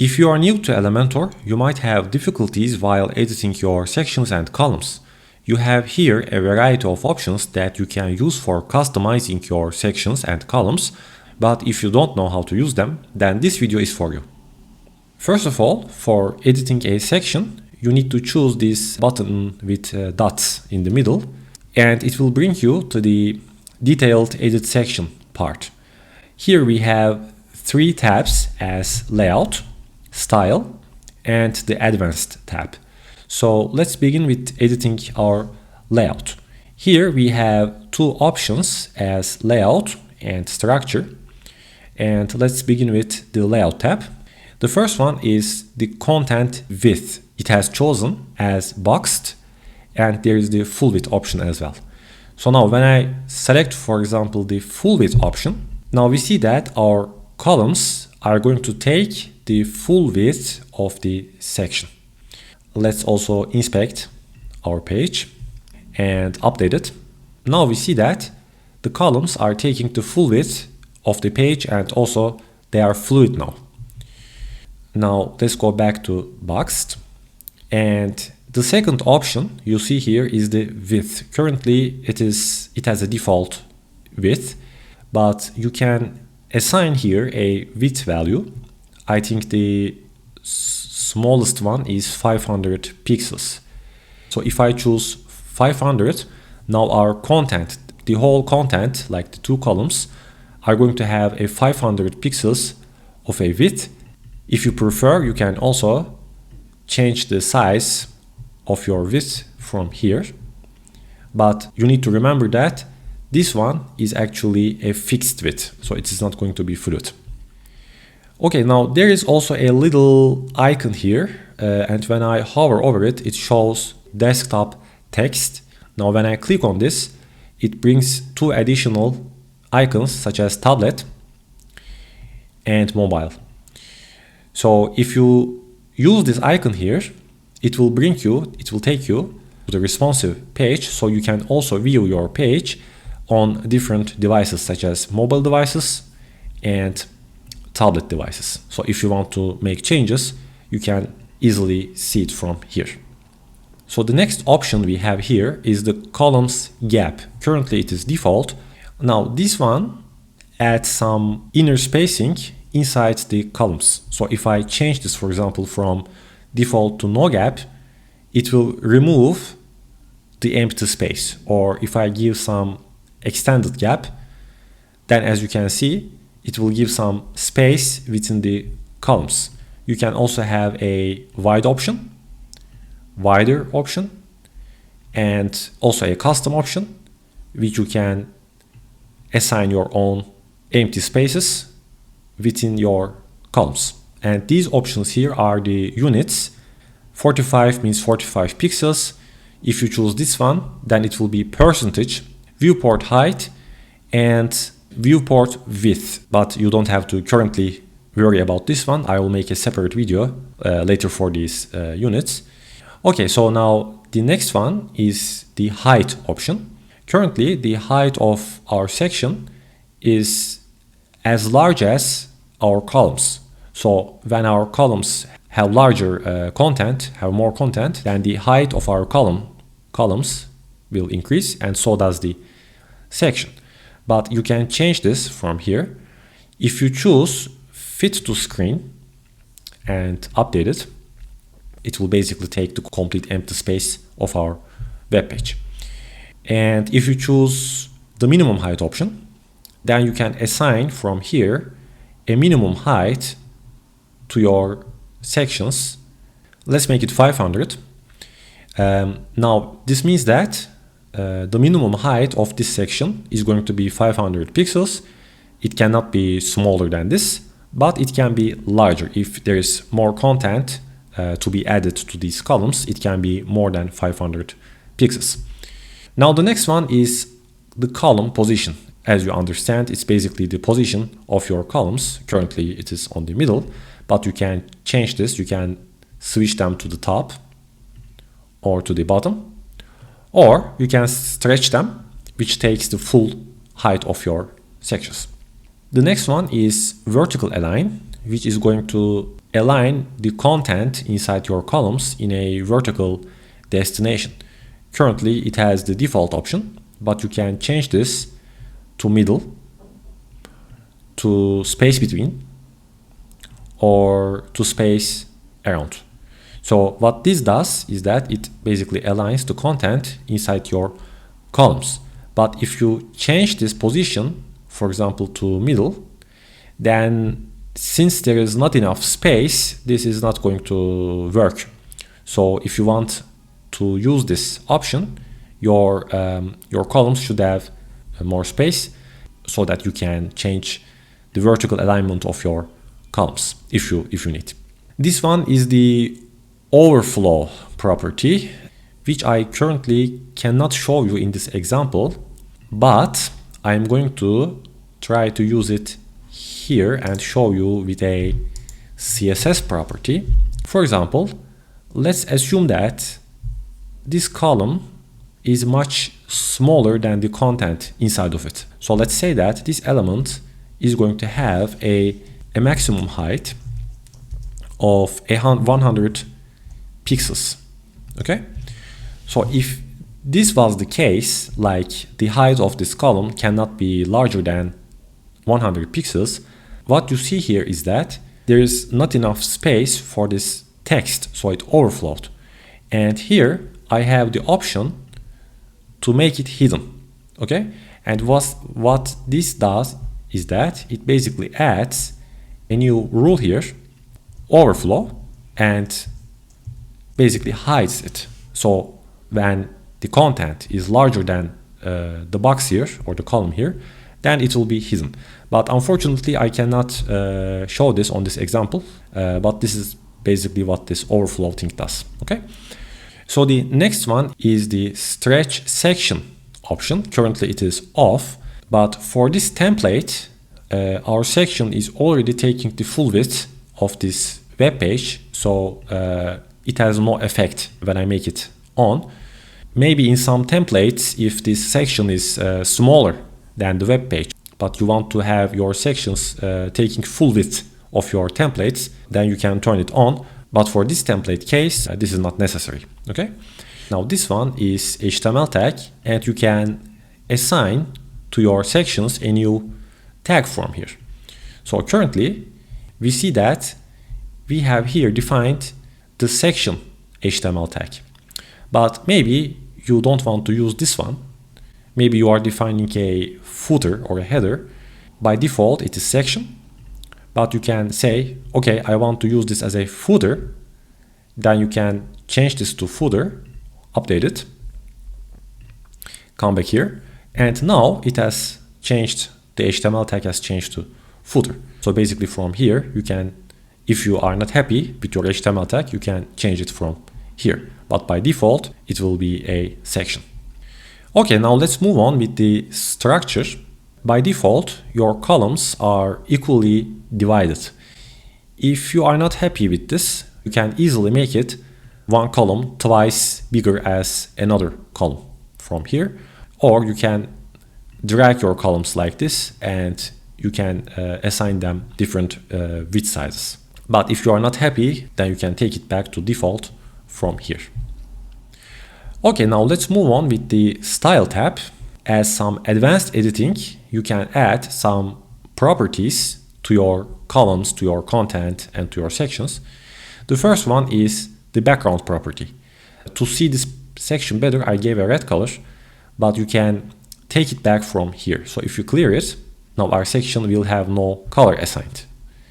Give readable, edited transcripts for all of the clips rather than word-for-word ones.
If you are new to Elementor, you might have difficulties while editing your sections and columns. You have here a variety of options that you can use for customizing your sections and columns, but if you don't know how to use them, then this video is for you. First of all, for editing a section, you need to choose this button with dots in the middle, and it will bring you to the detailed edit section part. Here we have three tabs as layout, style, and the advanced tab. So let's begin with editing our layout. Here we have two options as layout and structure. And let's begin with the layout tab. The first one is the content width. It has chosen as boxed, and there is the full width option as well. So now when I select, for example, the full width option, now we see that our columns are going to take the full width of the section. Let's also inspect our page and update it. Now we see that the columns are taking the full width of the page, and also they are fluid now. Now let's go back to boxed, and the second option you see here is the width. Currently it has a default width, but you can assign here a width value. I think the smallest one is 500 pixels. So if I choose 500, now our content, the whole content, like the two columns, are going to have a 500 pixels of a width. If you prefer, you can also change the size of your width from here. But you need to remember that this one is actually a fixed width, so it is not going to be fluid. Okay, now there is also a little icon here, and when I hover over it, it shows desktop text. Now when I click on this, it brings two additional icons such as tablet and mobile. So if you use this icon here, it will take you to the responsive page, so you can also view your page on different devices such as mobile devices and tablet devices. So if you want to make changes, you can easily see it from here. So the next option we have here is the columns gap. Currently it is default. Now this one adds some inner spacing inside the columns. So if I change this, for example, from default to no gap, it will remove the empty space. Or if I give some extended gap, then as you can see, it will give some space within the columns. You can also have a wider option, and also a custom option, which you can assign your own empty spaces within your columns. And these options here are the units. 45 means 45 pixels. If you choose this one, then it will be percentage, viewport height, and viewport width. But you don't have to currently worry about this one. I will make a separate video later for these units. Okay, so now the next one is the height option. Currently, the height of our section is as large as our columns. So when our columns have larger content, have more content, then the height of our columns will increase, and so does the section. But you can change this from here. If you choose fit to screen and update it, it will basically take the complete empty space of our web page. And if you choose the minimum height option, then you can assign from here a minimum height to your sections. Let's make it 500. Now this means that the minimum height of this section is going to be 500 pixels. It cannot be smaller than this, but it can be larger. If there is more content to be added to these columns, it can be more than 500 pixels. Now the next one is the column position. As you understand, it's basically the position of your columns. Currently it is on the middle, but you can change this. You can switch them to the top or to the bottom, or you can stretch them, which takes the full height of your sections. The next one is vertical align, which is going to align the content inside your columns in a vertical destination. Currently it has the default option, but you can change this to middle, to space between, or to space around. So what this does is that it basically aligns the content inside your columns. But if you change this position, for example, to middle, then since there is not enough space, this is not going to work. So if you want to use this option, your columns should have more space so that you can change the vertical alignment of your columns if you need. This one is the overflow property, which I currently cannot show you in this example, but I'm going to try to use it here and show you with a CSS property. For example, let's assume that this column is much smaller than the content inside of it. So let's say that this element is going to have a maximum height of 100 pixels. Okay, so if this was the case, like the height of this column cannot be larger than 100 pixels, what you see here is that there is not enough space for this text, so it overflowed. And here I have the option to make it hidden. Okay, and what this does is that it basically adds a new rule here, overflow, and basically hides it. So when the content is larger than the box here or the column here, then it will be hidden. But unfortunately I cannot show this on this example, but this is basically what this overflow thing does. Okay, so the next one is the stretch section option. Currently it is off, but for this template our section is already taking the full width of this web page, so it has no effect when I make it on. Maybe in some templates, if this section is smaller than the web page, but you want to have your sections taking full width of your templates, then you can turn it on. But for this template case, this is not necessary. Okay, now this one is HTML tag, and you can assign to your sections a new tag form here. So currently we see that we have here defined the section HTML tag, but maybe you don't want to use this one. Maybe you are defining a footer or a header. By default it is section, but you can say, okay, I want to use this as a footer. Then you can change this to footer, update it, come back here, and now it has changed, the HTML tag has changed to footer. So basically from here you can, if you are not happy with your HTML tag, you can change it from here, but by default it will be a section. Okay, now let's move on with the structure. By default your columns are equally divided. If you are not happy with this, you can easily make it one column twice bigger as another column from here, or you can drag your columns like this and you can assign them different width sizes. But if you are not happy, then you can take it back to default from here. Okay, now let's move on with the style tab. As some advanced editing, you can add some properties to your columns, to your content, and to your sections. The first one is the background property. To see this section better, I gave a red color, but you can take it back from here. So if you clear it, now our section will have no color assigned.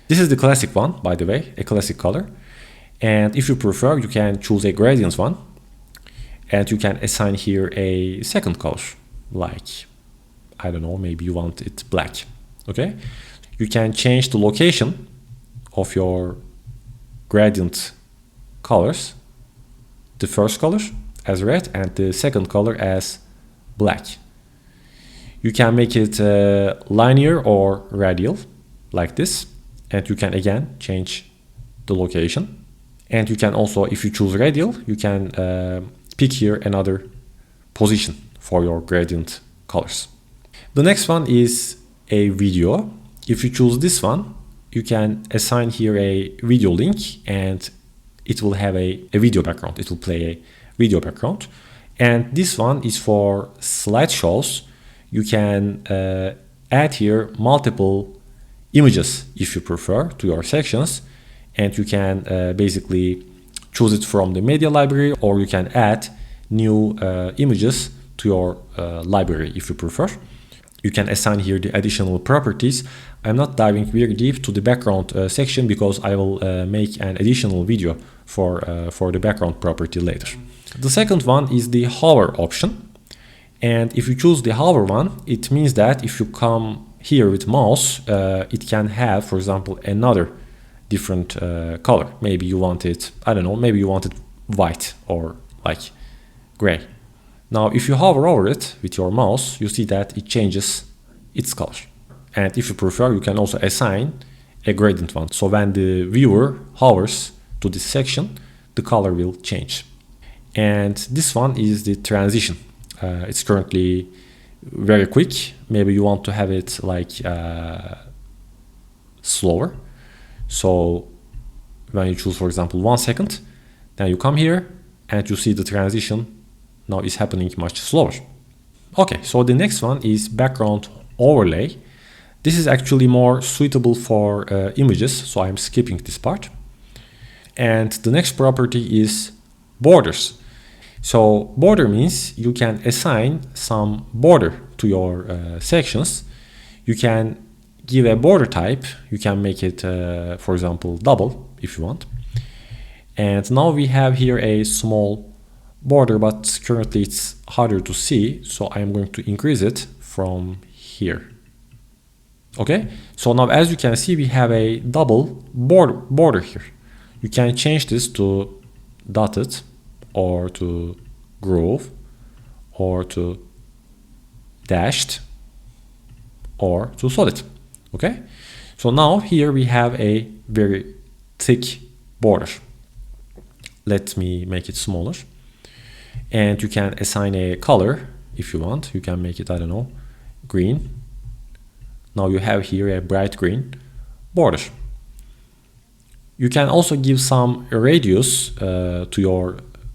This is the classic one, by the way, a classic color. And if you prefer, you can choose a gradient one, and you can assign here a second color, like, I don't know, maybe you want it black. Okay, you can change the location of your gradient colors, the first color as red and the second color as black. You can make it linear or radial like this, and you can again change the location. And you can also, if you choose radial, you can pick here another position for your gradient colors. The next one is a video. If you choose this one, you can assign here a video link and it will have a video background. It will play a video background. And this one is for slideshows. You can add here multiple images if you prefer to your sections, and you can basically choose it from the media library, or you can add new images to your library if you prefer. You can assign here the additional properties. I'm not diving very deep to the background section because I will make an additional video for the background property later. The second one is the hover option. And if you choose the hover one, it means that if you come here with mouse, it can have, for example, another different color. Maybe you want it, I don't know, maybe you want it white or like gray. Now, if you hover over it with your mouse, you see that it changes its color. And if you prefer, you can also assign a gradient one. So when the viewer hovers to this section, the color will change. And this one is the transition. It's currently very quick. Maybe you want to have it like slower. So when you choose, for example, 1 second, then you come here and you see the transition now is happening much slower. Okay, so the next one is background overlay. This is actually more suitable for images, so I'm skipping this part. And the next property is borders. So border means you can assign some border to your sections. You can give a border type. You can make it, for example, double if you want. And now we have here a small border, but currently it's harder to see. So I'm going to increase it from here. Okay, so now as you can see, we have a double border here. You can change this to dotted, or to groove, or to dashed, or to solid. Okay, so now here we have a very thick border. Let me make it smaller. And you can assign a color if you want. You can make it, I don't know, green. Now you have here a bright green border. You can also give some radius to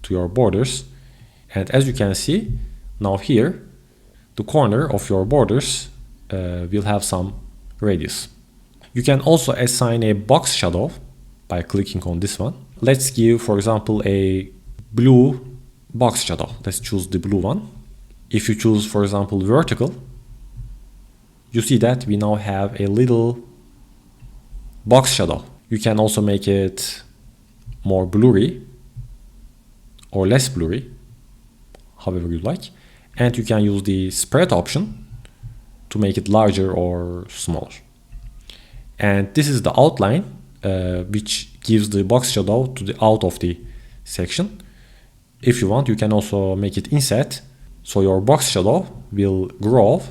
your borders, and as you can see now here, the corner of your borders will have some radius. You can also assign a box shadow by clicking on this one. Let's give, for example, a blue box shadow. Let's choose the blue one. If you choose, for example, vertical, you see that we now have a little box shadow. You can also make it more blurry or less blurry, however you like. And you can use the spread option to make it larger or smaller. And this is the outline, which gives the box shadow to the out of the section. If you want, you can also make it inset, so your box shadow will grow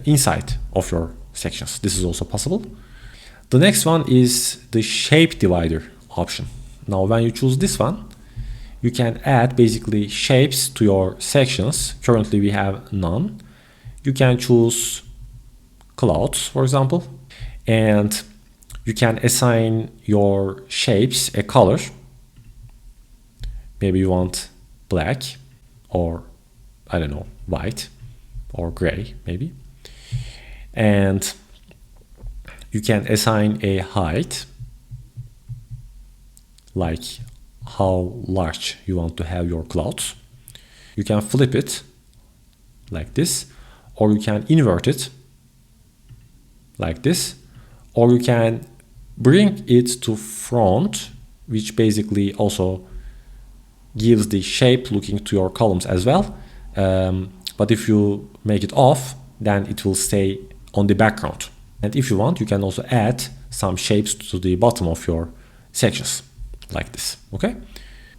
inside of your sections. This is also possible. The next one is the shape divider option. Now when you choose this one, you can add basically shapes to your sections. Currently we have none. You can choose clouds, for example, and you can assign your shapes a color. Maybe you want black, or I don't know, white or gray maybe. And you can assign a height, like how large you want to have your clouds. You can flip it like this, or you can invert it like this, or you can bring it to front, which basically also gives the shape looking to your columns as well. But if you make it off, then it will stay on the background. And if you want, you can also add some shapes to the bottom of your sections like this. Okay.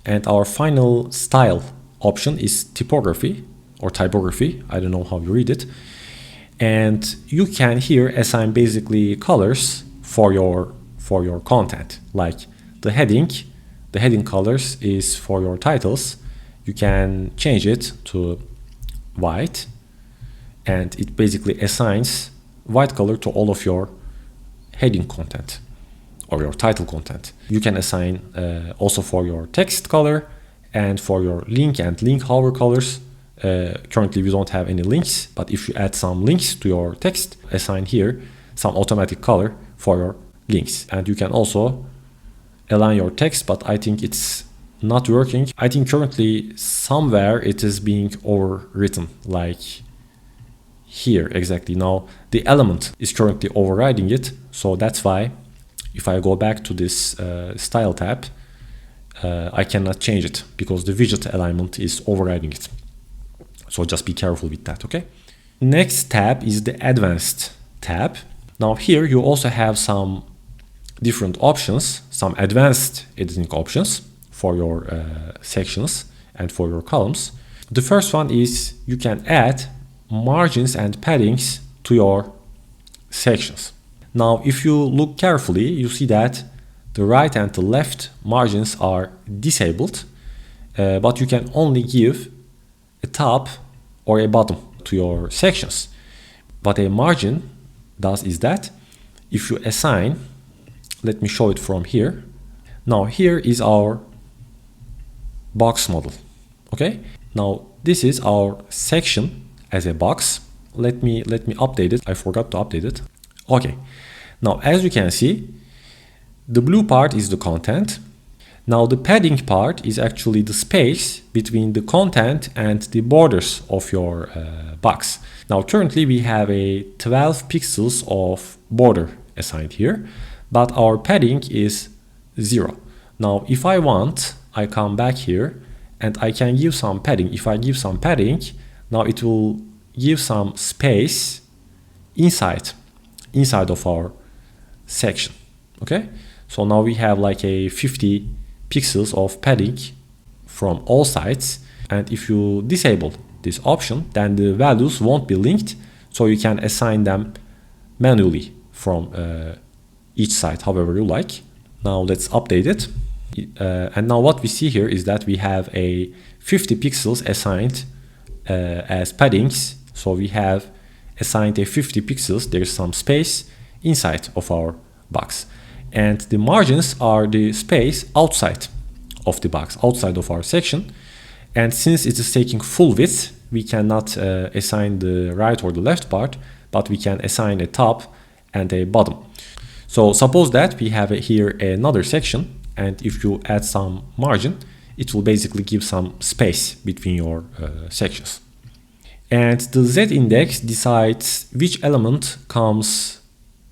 And our final style option is typography or typography. I don't know how you read it. And you can here assign basically colors for your content, like the heading colors is for your titles. You can change it to white, and it basically assigns white color to all of your heading content or your title content. You can assign also for your text color and for your link and link hover colors. Currently we don't have any links, but if you add some links to your text, assign here some automatic color for your links. And you can also align your text, but I think it's not working. I think currently somewhere it is being overwritten, like here exactly. Now the element is currently overriding it, so that's why if I go back to this style tab, I cannot change it because the widget alignment is overriding it. So just be careful with that, okay? Next tab is the advanced tab. Now here you also have some different options, some advanced editing options for your sections and for your columns. The first one is you can add margins and paddings to your sections. Now if you look carefully, you see that the right and the left margins are disabled, but you can only give a top or a bottom to your sections. What a margin does is that if you assign, let me show it from here. Now here is our box model, okay? Now this is our section as a box. Let me update it. I forgot to update it. Okay, now as you can see, the blue part is the content. Now the padding part is actually the space between the content and the borders of your box. Now currently we have a 12 pixels of border assigned here, but our padding is 0. Now if I want, I come back here and I can give some padding. If I give some padding, now it will give some space inside of our section, okay? So now we have like a 50 pixels of padding from all sides, and if you disable this option, then the values won't be linked, so you can assign them manually from each side however you like. Now let's update it, and now what we see here is that we have a 50 pixels assigned as paddings. So we have assigned a 50 pixels, there's some space inside of our box, and the margins are the space outside of the box, outside of our section. And since it is taking full width, we cannot assign the right or the left part, but we can assign a top and a bottom. So suppose that we have here another section, and if you add some margin, it will basically give some space between your sections. And the z-index decides which element comes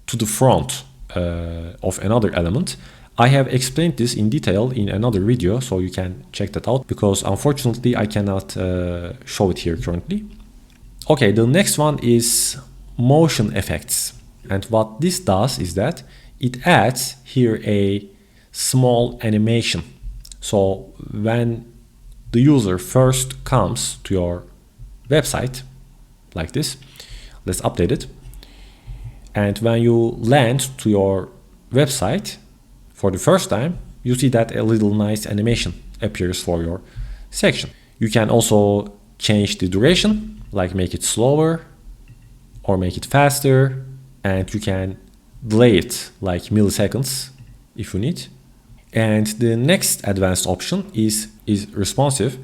to the front of another element. I have explained this in detail in another video, so you can check that out, because unfortunately I cannot show it here currently. Okay, the next one is motion effects. And what this does is that it adds here a small animation. So when the user first comes to your website, like this, let's update it. And when you land to your website for the first time, you see that a little nice animation appears for your section. You can also change the duration, like make it slower or make it faster, and you can delay it like milliseconds if you need. And the next advanced option is responsive.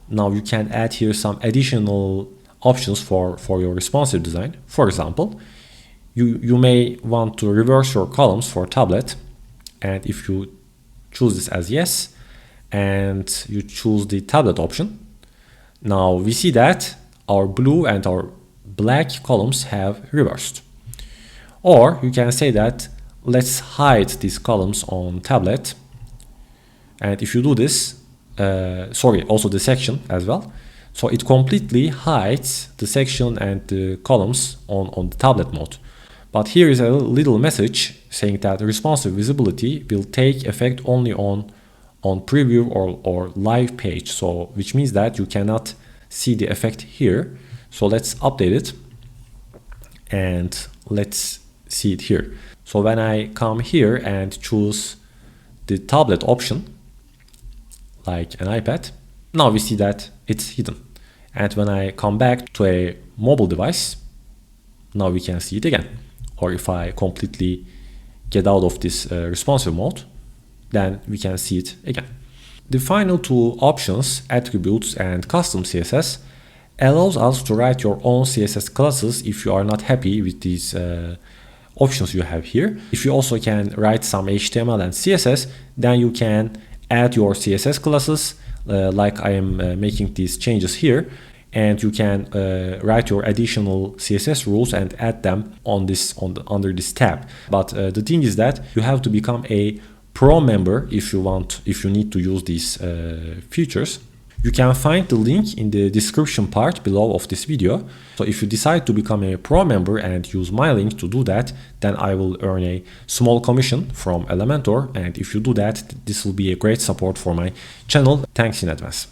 Now you can add here some additional options for your responsive design. For example, you may want to reverse your columns for tablet, and if you choose this as yes and you choose the tablet option, now we see that our blue and our black columns have reversed. Or you can say that let's hide these columns on tablet, and if you do this, also the section as well, so it completely hides the section and the columns on the tablet mode. But here is a little message saying that responsive visibility will take effect only on preview or live page, so which means that you cannot see the effect here. So let's update it and let's see it here. So when I come here and choose the tablet option, like an iPad, now we see that it's hidden. And when I come back to a mobile device, now we can see it again. Or if I completely get out of this responsive mode, then we can see it again. The final two options, attributes and custom CSS, allows us to write your own CSS classes if you are not happy with these options you have here. If you also can write some HTML and CSS, then you can add your CSS classes like I am making these changes here, and you can write your additional CSS rules and add them under this tab. But the thing is that you have to become a pro member if you need to use these features. You can find the link in the description part below of this video. So if you decide to become a pro member and use my link to do that, then I will earn a small commission from Elementor. And if you do that, this will be a great support for my channel. Thanks in advance.